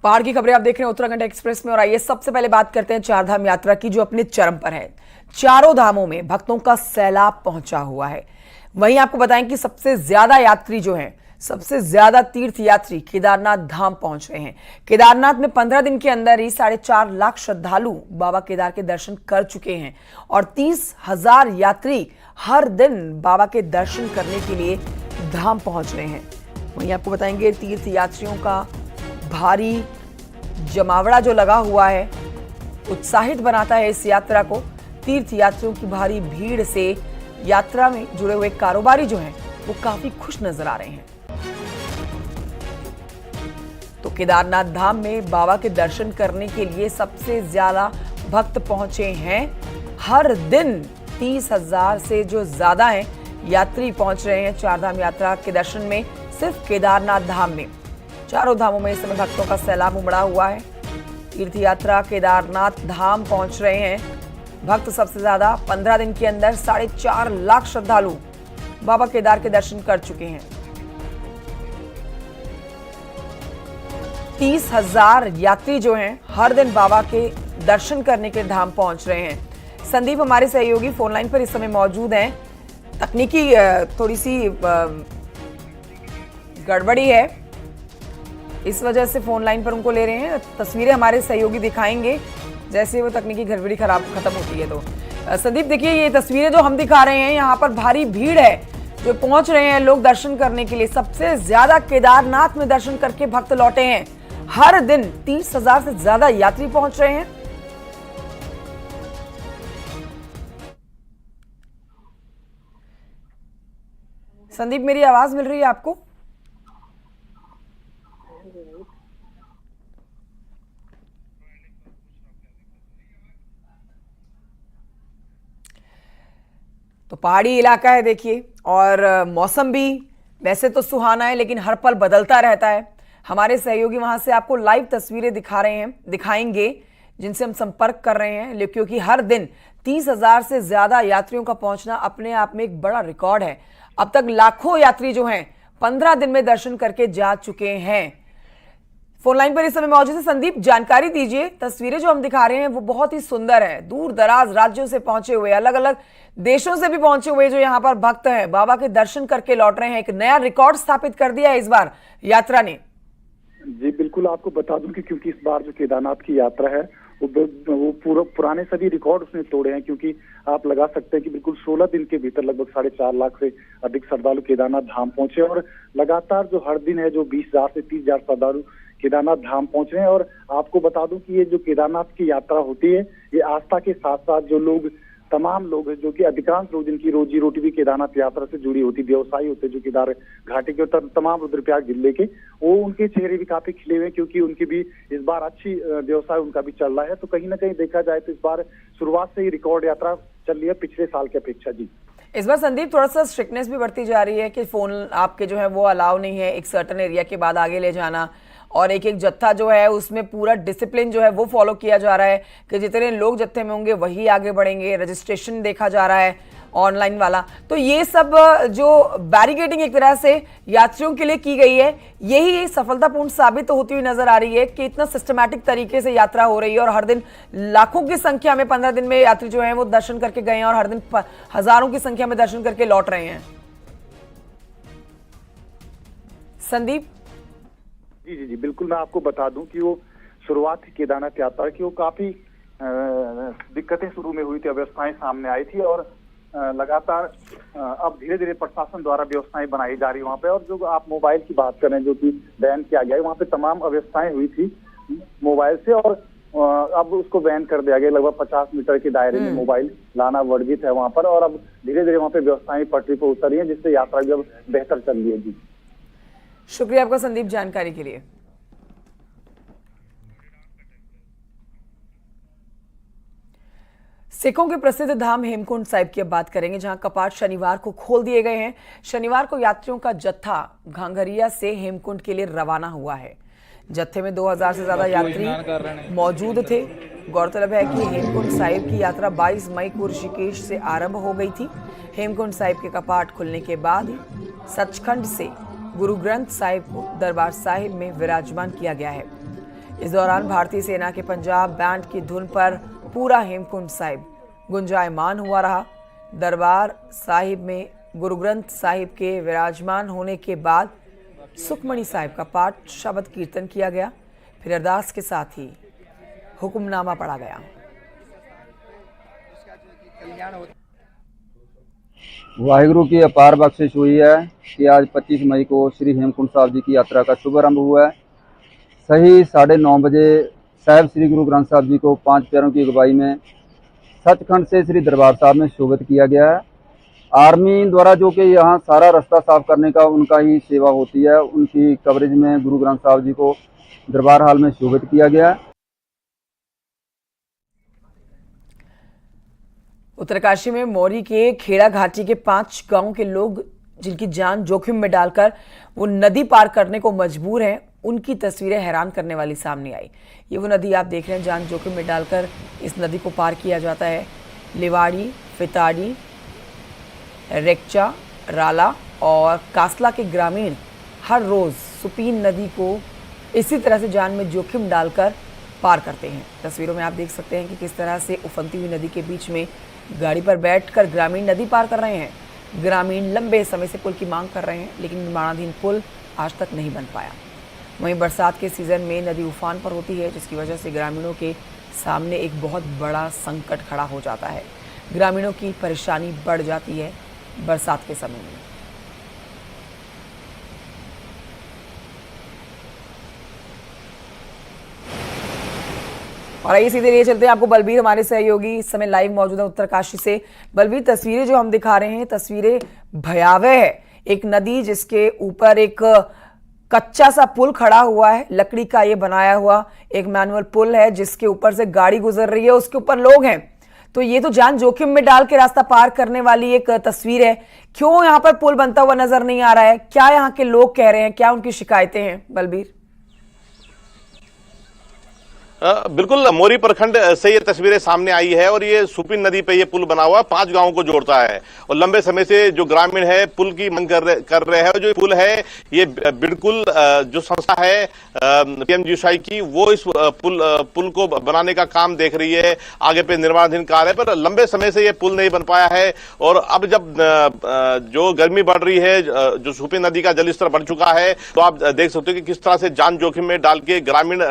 पहाड़ की खबरें आप देख रहे हैं उत्तराखंड एक्सप्रेस में। और आइए सबसे पहले बात करते हैं चारधाम यात्रा की, जो अपने चरम पर है। चारों धामों में भक्तों का सैलाब पहुंचा हुआ है। वहीं आपको बताएं कि सबसे ज्यादा यात्री जो हैं, सबसे ज्यादा तीर्थ यात्री केदारनाथ धाम पहुंच रहे हैं। केदारनाथ में 15 दिन के अंदर ही 4.5 लाख श्रद्धालु बाबा केदार के दर्शन कर चुके हैं और 30,000 यात्री हर दिन बाबा के दर्शन करने के लिए धाम पहुंच रहे हैं। वहीं आपको बताएंगे तीर्थ यात्रियों का भारी जमावड़ा जो लगा हुआ है उत्साहित बनाता है इस यात्रा को। तीर्थ यात्रियों की भारी भीड़ से यात्रा में जुड़े हुए कारोबारी जो हैं वो काफी खुश नजर आ रहे हैं। तो केदारनाथ धाम में बाबा के दर्शन करने के लिए सबसे ज्यादा भक्त पहुंचे हैं। हर दिन 30,000 से जो ज्यादा हैं यात्री पहुंच रहे हैं चारधाम यात्रा के दर्शन में। सिर्फ केदारनाथ धाम में, चारों धामों में इस समय भक्तों का सैलाब उमड़ा हुआ है। तीर्थ यात्रा केदारनाथ धाम पहुंच रहे हैं भक्त सबसे ज्यादा। 15 दिन के अंदर 4.5 लाख श्रद्धालु बाबा केदार के दर्शन कर चुके हैं। 30,000 यात्री जो हैं हर दिन बाबा के दर्शन करने के धाम पहुंच रहे हैं। संदीप हमारे सहयोगी फोन लाइन पर इस समय मौजूद हैं। तकनीकी थोड़ी सी गड़बड़ी है, इस वजह से फोन लाइन पर उनको ले रहे हैं। तस्वीरें हमारे सहयोगी दिखाएंगे जैसे वो तकनीकी गड़बड़ी खत्म होती है। तो संदीप देखिए, ये तस्वीरें जो हम दिखा रहे हैं, यहाँ पर भारी भीड़ है जो पहुंच रहे हैं लोग दर्शन करने के लिए। सबसे ज्यादा केदारनाथ में दर्शन करके भक्त लौटे हैं। हर दिन 30,000 से ज्यादा यात्री पहुंच रहे हैं। संदीप, मेरी आवाज मिल रही है आपको? तो पहाड़ी इलाका है देखिए, और मौसम भी वैसे तो सुहाना है लेकिन हर पल बदलता रहता है। हमारे सहयोगी वहां से आपको लाइव तस्वीरें दिखाएंगे जिनसे हम संपर्क कर रहे हैं, क्योंकि हर दिन 30,000 से ज्यादा यात्रियों का पहुंचना अपने आप में एक बड़ा रिकॉर्ड है। अब तक लाखों यात्री जो हैं 15 दिन में दर्शन करके जा चुके हैं। फोन लाइन पर इस समय मौजूद है संदीप, जानकारी दीजिए। तस्वीरें जो हम दिखा रहे हैं वो बहुत ही सुंदर है। दूर दराज राज्यों से पहुंचे हुए, अलग अलग देशों से भी पहुंचे हुए जो यहाँ पर भक्त हैं बाबा के दर्शन करके लौट रहे हैं। एक नया रिकॉर्ड स्थापित कर दिया है इस बार यात्रा ने। जी बिल्कुल, आपको बता दूं कि क्योंकि इस बार जो केदारनाथ की यात्रा है वो पुराने सभी रिकॉर्ड उसने तोड़े हैं। क्योंकि आप लगा सकते हैं कि बिल्कुल 16 दिन के भीतर लगभग 4.5 लाख से अधिक श्रद्धालु केदारनाथ धाम पहुंचे और लगातार जो हर दिन है जो 20,000 से 30,000 श्रद्धालु केदारनाथ धाम पहुंच रहे हैं। और आपको बता दूं कि ये जो केदारनाथ की यात्रा होती है, ये आस्था के साथ साथ जो लोग, तमाम लोग हैं, जो कि अधिकांश लोग जिनकी रोजी रोटी भी केदारनाथ यात्रा से जुड़ी होती, व्यवसायी होते जो केदार घाटी के तमाम रुद्रप्रयाग जिले के, वो उनके चेहरे भी काफी खिले हुए क्योंकि उनकी भी इस बार अच्छी व्यवसाय उनका भी चल रहा है। तो कहीं ना कहीं देखा जाए तो इस बार शुरुआत से ही रिकॉर्ड यात्रा चल रही है पिछले साल की अपेक्षा। जी इस बार संदीप थोड़ा सा स्ट्रिक्टनेस भी बढ़ती जा रही है कि फोन आपके जो है वो अलाउ नहीं है एक सर्टेन एरिया के बाद आगे ले जाना, और एक एक जत्था जो है उसमें पूरा डिसिप्लिन जो है वो फॉलो किया जा रहा है कि जितने लोग जत्थे में होंगे वही आगे बढ़ेंगे। रजिस्ट्रेशन देखा जा रहा है ऑनलाइन वाला। तो ये सब जो बैरिकेडिंग एक तरह से यात्रियों के लिए की गई है, यही सफलतापूर्ण साबित होती हुई नजर आ रही है कि इतना सिस्टमैटिक तरीके से यात्रा हो रही है और हर दिन लाखों की संख्या में 15 दिन में यात्री जो है वो दर्शन करके गए हैं और हर दिन हजारों की संख्या में दर्शन करके लौट रहे हैं। संदीप जी जी जी बिल्कुल, मैं आपको बता दूं कि वो शुरुआत थी केदारनाथ यात्रा की, वो काफी दिक्कतें शुरू में हुई थी, अव्यवस्थाएं सामने आई थी और लगातार अब धीरे धीरे प्रशासन द्वारा व्यवस्थाएं बनाई जा रही है वहाँ पे। और जो आप मोबाइल की बात करें जो कि बैन किया गया है, वहाँ पे तमाम अव्यवस्थाएं हुई थी मोबाइल से और अब उसको बैन कर दिया गया। लगभग 50 मीटर के दायरे में मोबाइल लाना वर्जित है वहाँ पर और अब धीरे धीरे वहाँ पे व्यवस्थाएं पटरी पर उतर रही है, जिससे यात्रा भी अब बेहतर चल रही है। जी शुक्रिया आपका संदीप जानकारी के लिए। सिखों के प्रसिद्ध धाम हेमकुंड साहिब की अब बात करेंगे, जहां कपाट शनिवार को खोल दिए गए हैं। शनिवार को यात्रियों का जत्था घांघरिया से हेमकुंड के लिए रवाना हुआ है। जत्थे में 2000 से ज्यादा यात्री मौजूद थे। गौरतलब है कि हेमकुंड साहिब की यात्रा 22 मई को ऋषिकेश से आरंभ हो गई थी। हेमकुंड साहिब के कपाट खुलने के बाद ही सचखंड से गुरु ग्रंथ साहिब को दरबार साहिब में विराजमान किया गया है। इस दौरान भारतीय सेना के पंजाब बैंड की धुन पर पूरा हेमकुंड साहिब गुंजायमान हुआ रहा। दरबार साहिब में गुरु ग्रंथ साहिब के विराजमान होने के बाद सुखमणि साहिब का पाठ शब्द कीर्तन किया गया। फिर अरदास के साथ ही हुक्मनामा पढ़ा गया। वाहिगुरु की अपार बख्शिश हुई है कि आज 25 मई को श्री हेमकुंड साहिब जी की यात्रा का शुभारंभ हुआ है। सही 9:30 बजे साहिब श्री गुरु ग्रंथ साहिब जी को 5 प्यारों की अगुवाई में सचखंड से श्री दरबार साहब में शोभित किया गया है। आर्मी द्वारा जो कि यहाँ सारा रास्ता साफ करने का उनका ही सेवा होती है, उनकी कवरेज में गुरु ग्रंथ साहिब जी को दरबार हाल में शोभित किया गया है। उत्तरकाशी में मौरी के खेड़ा घाटी के 5 गांव के लोग जिनकी जान जोखिम में डालकर वो नदी पार करने को मजबूर हैं, उनकी तस्वीरें हैरान करने वाली सामने आई। ये वो नदी आप देख रहे हैं, जान जोखिम में डालकर इस नदी को पार किया जाता है। लिवाड़ी, फिताड़ी, रेक्चा, राला और कासला के ग्रामीण हर रोज सुपीन नदी को इसी तरह से जान में जोखिम डालकर पार करते हैं। तस्वीरों में आप देख सकते हैं कि किस तरह से उफनती हुई नदी के बीच में गाड़ी पर बैठकर ग्रामीण नदी पार कर रहे हैं। ग्रामीण लंबे समय से पुल की मांग कर रहे हैं, लेकिन निर्माणाधीन पुल आज तक नहीं बन पाया। वहीं बरसात के सीजन में नदी उफान पर होती है, जिसकी वजह से ग्रामीणों के सामने एक बहुत बड़ा संकट खड़ा हो जाता है। ग्रामीणों की परेशानी बढ़ जाती है बरसात के समय में। और आइए सीधे लिए चलते हैं आपको बलबीर हमारे सहयोगी इस समय लाइव मौजूद है उत्तरकाशी से। बलबीर, तस्वीरें जो हम दिखा रहे हैं तस्वीरें भयावह है। एक नदी जिसके ऊपर एक कच्चा सा पुल खड़ा हुआ है, लकड़ी का ये बनाया हुआ एक मैनुअल पुल है जिसके ऊपर से गाड़ी गुजर रही है, उसके ऊपर लोग हैं। तो ये तो जान जोखिम में डाल के रास्ता पार करने वाली एक तस्वीर है। क्यों यहाँ पर पुल बनता हुआ नजर नहीं आ रहा है? क्या यहाँ के लोग कह रहे हैं? क्या उनकी शिकायतें हैं बलबीर? बिल्कुल, मोरी प्रखंड से ये तस्वीरें सामने आई है और ये सुपीन नदी पे ये पुल बना हुआ 5 गांवों को जोड़ता है और लंबे समय से जो ग्रामीण है पुल की मांग कर रहे हैं। जो पुल है ये बिल्कुल जो संस्था है पीएमजीएसवाई की, वो इस पुल को बनाने का काम देख रही है। आगे पे निर्माणाधीन कार्य है, पर लंबे समय से ये पुल नहीं बन पाया है। और अब जब जो गर्मी बढ़ रही है, जो सुपीन नदी का जलस्तर बढ़ चुका है, तो आप देख सकते हो कि किस तरह से जान जोखिम में डाल के ग्रामीण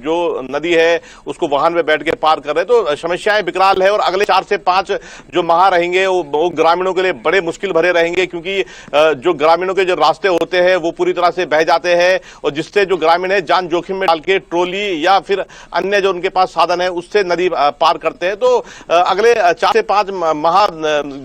जो नदी है उसको वाहन में बैठ के पार कर रहे हैं। तो समस्याएं विकराल है और अगले 4 से 5 जो माह रहेंगे वो ग्रामीणों के लिए बड़े मुश्किल भरे रहेंगे, क्योंकि जो ग्रामीणों के जो रास्ते होते हैं वो पूरी तरह से बह जाते हैं और जिससे जो ग्रामीण है जान जोखिम में डाल के ट्रोली या फिर अन्य जो उनके पास साधन है उससे नदी पार करते हैं। तो अगले 4 से 5 माह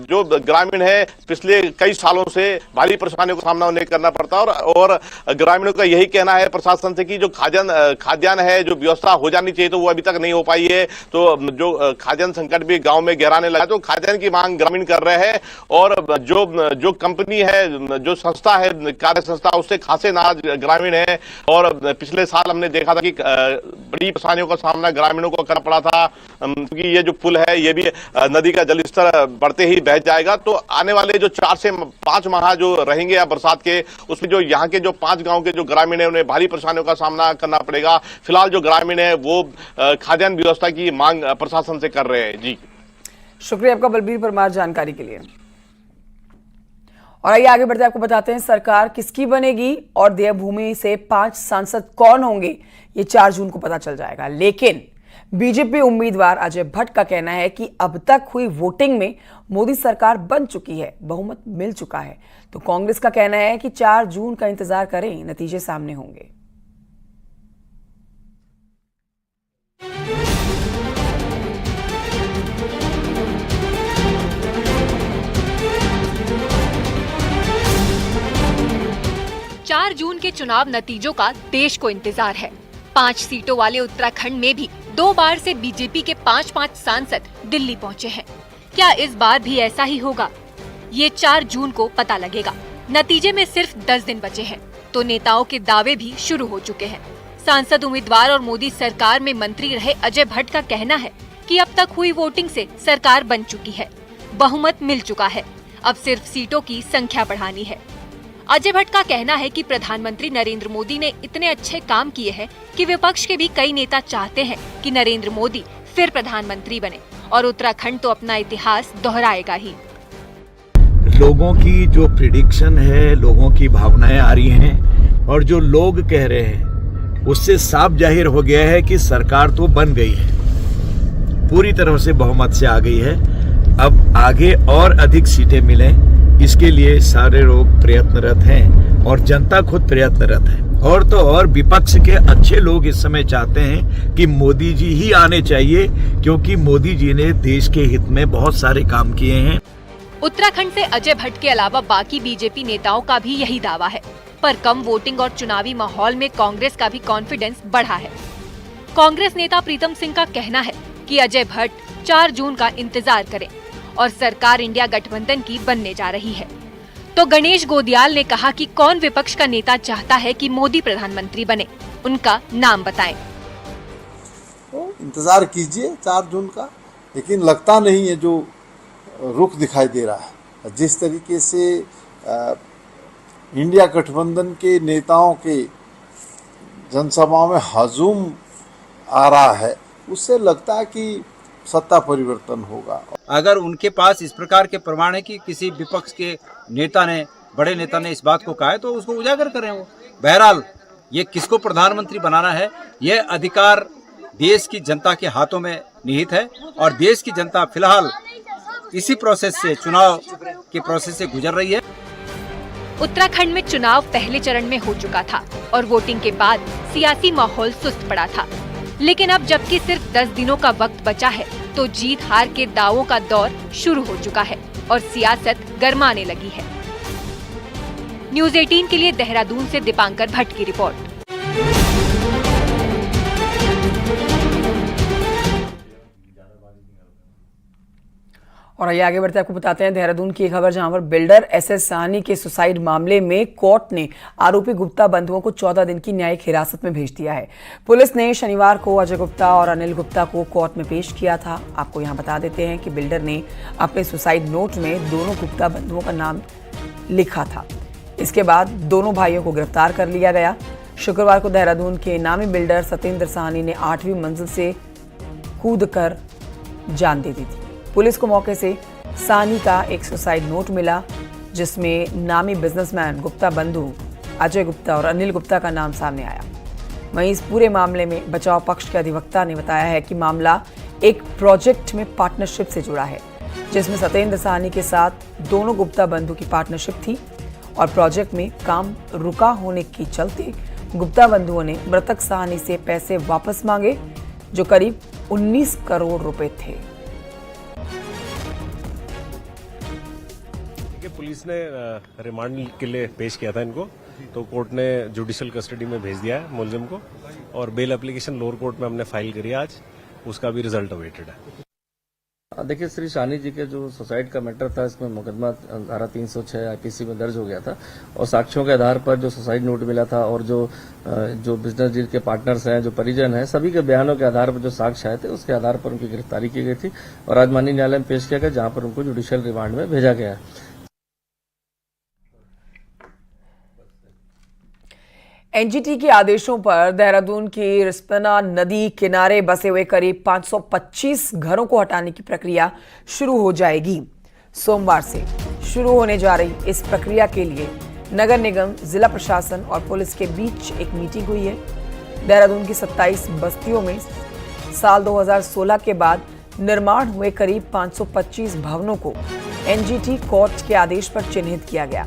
जो ग्रामीण है पिछले कई सालों से भारी परेशानियों का सामना उन्हें करना पड़ता है और ग्रामीणों का यही कहना है प्रशासन से कि जो खाद्यान्न है जो व्यवस्था हो जानी चाहिए तो वो अभी तक नहीं हो पाई है। तो जो खाद्यान्न संकट भी गांव में गहराने लगा, तो खाद्यान्न की मांग ग्रामीण कर रहे हैं और जो कंपनी है, जो संस्था है, कार्य संस्था, उससे खासे नाराज ग्रामीण है। और पिछले साल हमने देखा था कि बड़ी परेशानियों का सामना ग्रामीणों को करना पड़ा था, क्योंकि ये जो पुल है ये भी नदी का जलस्तर बढ़ते ही बह जाएगा। तो आने वाले जो 4 से 5 माह जो रहेंगे या बरसात के, उसमें जो यहाँ के जो 5 गांव के जो ग्रामीण है उन्हें भारी परेशानियों का सामना करना पड़ेगा। फिलहाल जो ग्रामीण है वो खाद्यान्न व्यवस्था की मांग प्रशासन से कर रहे हैं। जी, शुक्रिया आपका बलबीर परमार जानकारी के लिए। और आइए आगे बढ़ते आपको बताते हैं सरकार किसकी बनेगी और देवभूमि से 5 सांसद कौन होंगे, ये 4 जून को पता चल जाएगा। लेकिन बीजेपी उम्मीदवार अजय भट्ट का कहना है कि अब तक हुई वोटिंग में मोदी सरकार बन चुकी है, बहुमत मिल चुका है। तो कांग्रेस का कहना है कि 4 जून का इंतजार करें, नतीजे सामने होंगे। चार जून के चुनाव नतीजों का देश को इंतजार है। 5 सीटों वाले उत्तराखंड में भी 2 बार से बीजेपी के 5-5 सांसद दिल्ली पहुंचे हैं। क्या इस बार भी ऐसा ही होगा? ये 4 जून को पता लगेगा। नतीजे में सिर्फ 10 दिन बचे हैं, तो नेताओं के दावे भी शुरू हो चुके हैं। सांसद उम्मीदवार और मोदी सरकार में मंत्री रहे अजय भट्ट का कहना है कि अब तक हुई वोटिंग से सरकार बन चुकी है, बहुमत मिल चुका है, अब सिर्फ सीटों की संख्या बढ़ानी है। अजय भट्ट का कहना है कि प्रधानमंत्री नरेंद्र मोदी ने इतने अच्छे काम किए हैं कि विपक्ष के भी कई नेता चाहते हैं कि नरेंद्र मोदी फिर प्रधानमंत्री बने और उत्तराखंड तो अपना इतिहास दोहराएगा ही। लोगों की जो प्रिडिक्शन है, लोगों की भावनाएं आ रही हैं और जो लोग कह रहे हैं उससे साफ जाहिर हो गया है कि सरकार तो बन गई है, पूरी तरह से बहुमत से आ गई है। अब आगे और अधिक सीटें मिलें इसके लिए सारे लोग प्रयत्नरत हैं और जनता खुद प्रयत्नरत है। और तो और विपक्ष के अच्छे लोग इस समय चाहते हैं कि मोदी जी ही आने चाहिए, क्योंकि मोदी जी ने देश के हित में बहुत सारे काम किए हैं। उत्तराखंड से अजय भट्ट के अलावा बाकी बीजेपी नेताओं का भी यही दावा है, पर कम वोटिंग और चुनावी माहौल में कांग्रेस का भी कॉन्फिडेंस बढ़ा है। कांग्रेस नेता प्रीतम सिंह का कहना है कि अजय भट्ट 4 जून का इंतजार करें और सरकार इंडिया गठबंधन की बनने जा रही है। तो गणेश गोदियाल ने कहा कि कौन विपक्ष का नेता चाहता है कि मोदी प्रधानमंत्री बने, उनका नाम बताएं। तो इंतजार कीजिए 4 जून का, लेकिन लगता नहीं है जो रुख दिखाई दे रहा है। जिस तरीके से इंडिया गठबंधन के नेताओं के जनसभाओं में हजूम आ रहा है, उससे लगता है कि सत्ता परिवर्तन होगा। अगर उनके पास इस प्रकार के प्रमाण है कि किसी विपक्ष के नेता ने, बड़े नेता ने इस बात को कहा है, तो उसको उजागर करें वो। बहरहाल ये किसको प्रधानमंत्री बनाना है, ये अधिकार देश की जनता के हाथों में निहित है और देश की जनता फिलहाल इसी प्रोसेस से, चुनाव के प्रोसेस से गुजर रही है। उत्तराखंड में चुनाव पहले चरण में हो चुका था और वोटिंग के बाद सियासी माहौल सुस्त पड़ा था, लेकिन अब जबकि सिर्फ 10 दिनों का वक्त बचा है तो जीत हार के दावों का दौर शुरू हो चुका है और सियासत गरमाने लगी है। न्यूज़ 18 के लिए देहरादून से दीपांकर भट्ट की रिपोर्ट। और आइए आगे बढ़ते आपको बताते हैं देहरादून की खबर, जहां पर बिल्डर एसएस साहनी के सुसाइड मामले में कोर्ट ने आरोपी गुप्ता बंधुओं को 14 दिन की न्यायिक हिरासत में भेज दिया है। पुलिस ने शनिवार को अजय गुप्ता और अनिल गुप्ता को कोर्ट में पेश किया था। आपको यहां बता देते हैं कि बिल्डर ने अपने सुसाइड नोट में दोनों गुप्ता बंधुओं का नाम लिखा था। इसके बाद दोनों भाइयों को गिरफ्तार कर लिया गया। शुक्रवार को देहरादून के नामी बिल्डर सतेंद्र साहनी ने 8वीं मंजिल से कूद कर जान दे दी थी। पुलिस को मौके से साहनी का एक सुसाइड नोट मिला, जिसमें नामी बिजनेसमैन गुप्ता बंधु अजय गुप्ता और अनिल गुप्ता का नाम सामने आया। वहीं इस पूरे मामले में बचाव पक्ष के अधिवक्ता ने बताया है कि मामला एक प्रोजेक्ट में पार्टनरशिप से जुड़ा है, जिसमें सतेंद्र साहनी के साथ दोनों गुप्ता बंधु की पार्टनरशिप थी और प्रोजेक्ट में काम रुका होने के चलते गुप्ता बंधुओं ने मृतक साहनी से पैसे वापस मांगे, जो करीब 19 करोड़ रुपए थे। पुलिस ने रिमांड के लिए पेश किया था इनको, तो कोर्ट ने जुडिशियल कस्टडी में भेज दिया है मुलजिम को और बेल एप्लीकेशन लोअर कोर्ट में हमने फाइल करी है आज, उसका भी रिजल्ट अवेटेड है। देखिए, श्री साहनी जी के जो सुसाइड का मैटर था, इसमें मुकदमा धारा 306 आईपीसी में दर्ज हो गया था और साक्ष्यों के आधार पर जो सुसाइड नोट मिला था और जो बिजनेस डील के पार्टनर्स हैं, जो परिजन हैं, सभी के बयानों के आधार पर जो साक्ष्य आए थे, उसके आधार पर उनकी गिरफ्तारी की गई थी और आज माननीय न्यायालय में पेश किया गया, जहां पर उनको जुडिशियल रिमांड में भेजा गया है। एनजीटी के आदेशों पर देहरादून की रिस्पना नदी किनारे बसे हुए करीब 525 घरों को हटाने की प्रक्रिया शुरू हो जाएगी। सोमवार से शुरू होने जा रही इस प्रक्रिया के लिए नगर निगम, जिला प्रशासन और पुलिस के बीच एक मीटिंग हुई है। देहरादून की 27 बस्तियों में साल 2016 के बाद निर्माण हुए करीब 525 भवनों को एनजीटी कोर्ट के आदेश पर चिन्हित किया गया,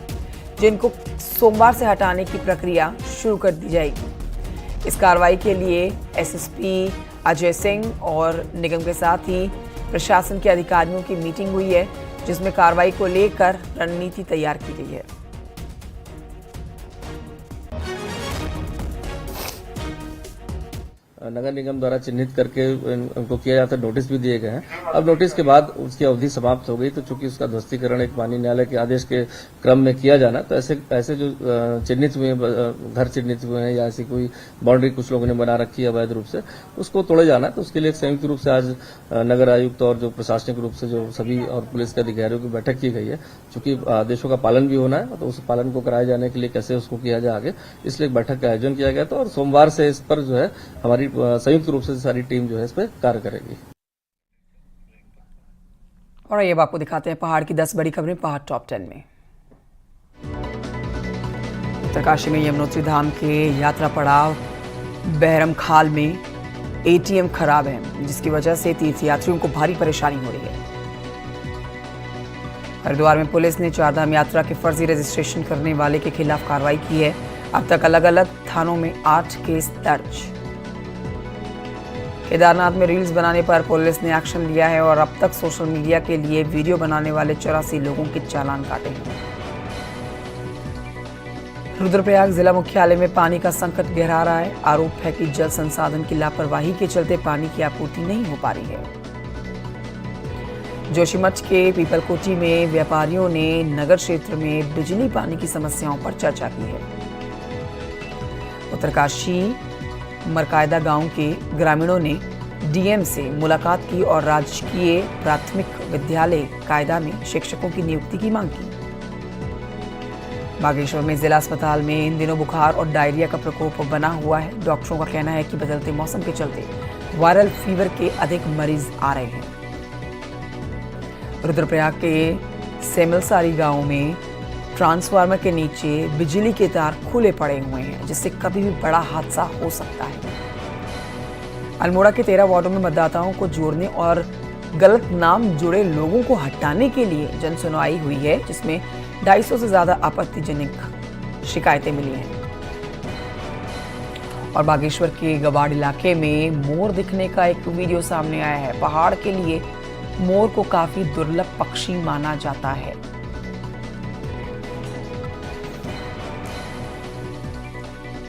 जिनको सोमवार से हटाने की प्रक्रिया शुरू कर दी जाएगी। इस कार्रवाई के लिए एसएसपी अजय सिंह और निगम के साथ ही प्रशासन के अधिकारियों की मीटिंग हुई है, जिसमें कार्रवाई को लेकर रणनीति तैयार की गई है। नगर निगम द्वारा चिन्हित करके उनको किया जाता है, नोटिस भी दिए गए हैं। अब नोटिस के बाद उसकी अवधि समाप्त हो गई, तो चूंकि उसका ध्वस्तीकरण एक माननीय न्यायालय के आदेश के क्रम में किया जाना, तो ऐसे जो चिन्हित हुए घर चिन्हित हुए हैं या ऐसी कोई बाउंड्री कुछ लोगों ने बना रखी है अवैध रूप से, उसको तोड़े जाना। तो उसके लिए संयुक्त रूप से आज नगर आयुक्त और जो प्रशासनिक रूप से जो सभी और पुलिस के अधिकारियों की बैठक की गई है। चूंकि आदेशों का पालन भी होना है, तो उस पालन को कराए जाने के लिए कैसे उसको किया जाए आगे, इसलिए एक बैठक का आयोजन किया गया था। और सोमवार से इस पर जो है हमारी संयुक्त रूप से सारी टीम जो है इस पर कार्य करेगी। और ये आपको दिखाते हैं पहाड़ की 10 बड़ी खबरें पहाड़ टॉप 10 में। उत्तरकाशी में यमुनोत्री धाम के यात्रा पड़ाव बहरम खाल में एटीएम खराब है, जिसकी वजह से तीर्थयात्रियों को भारी परेशानी हो रही है। हरिद्वार में पुलिस ने चारधाम यात्रा के फर्जी रजिस्ट्रेशन करने वाले के खिलाफ कार्रवाई की है। अब तक अलग अलग थानों में 8 केस दर्ज। केदारनाथ में रील्स बनाने पर पुलिस ने एक्शन लिया है और अब तक सोशल मीडिया के लिए वीडियो बनाने वाले 84 लोगों के चालान काटे हैं। रुद्रप्रयाग जिला मुख्यालय में पानी का संकट गहरा रहा है। आरोप है कि जल संसाधन की लापरवाही के चलते पानी की आपूर्ति नहीं हो पा रही है। जोशीमठ के पीपलकोटी में व्यापारियों ने नगर क्षेत्र में बिजली पानी की समस्याओं पर चर्चा की है। उत्तरकाशी मरकायदा गांव के ग्रामीणों ने डीएम से मुलाकात की और राजकीय प्राथमिक विद्यालय कायदा में शिक्षकों की नियुक्ति की मांग की। बागेश्वर में जिला अस्पताल में इन दिनों बुखार और डायरिया का प्रकोप बना हुआ है। डॉक्टरों का कहना है कि बदलते मौसम के चलते वायरल फीवर के अधिक मरीज आ रहे हैं। रुद्रप्रयाग के सेमलसारी गांव में ट्रांसफार्मर के नीचे बिजली के तार खुले पड़े हुए हैं, जिससे कभी भी बड़ा हादसा हो सकता है। अल्मोड़ा के 13 वार्डों में मतदाताओं को जोड़ने और गलत नाम जुड़े लोगों को हटाने के लिए जन सुनवाई हुई है, जिसमें 250 से ज्यादा आपत्तिजनक शिकायतें मिली हैं। और बागेश्वर के गवाड़ इलाके में मोर दिखने का एक वीडियो सामने आया है। पहाड़ के लिए मोर को काफी दुर्लभ पक्षी माना जाता है।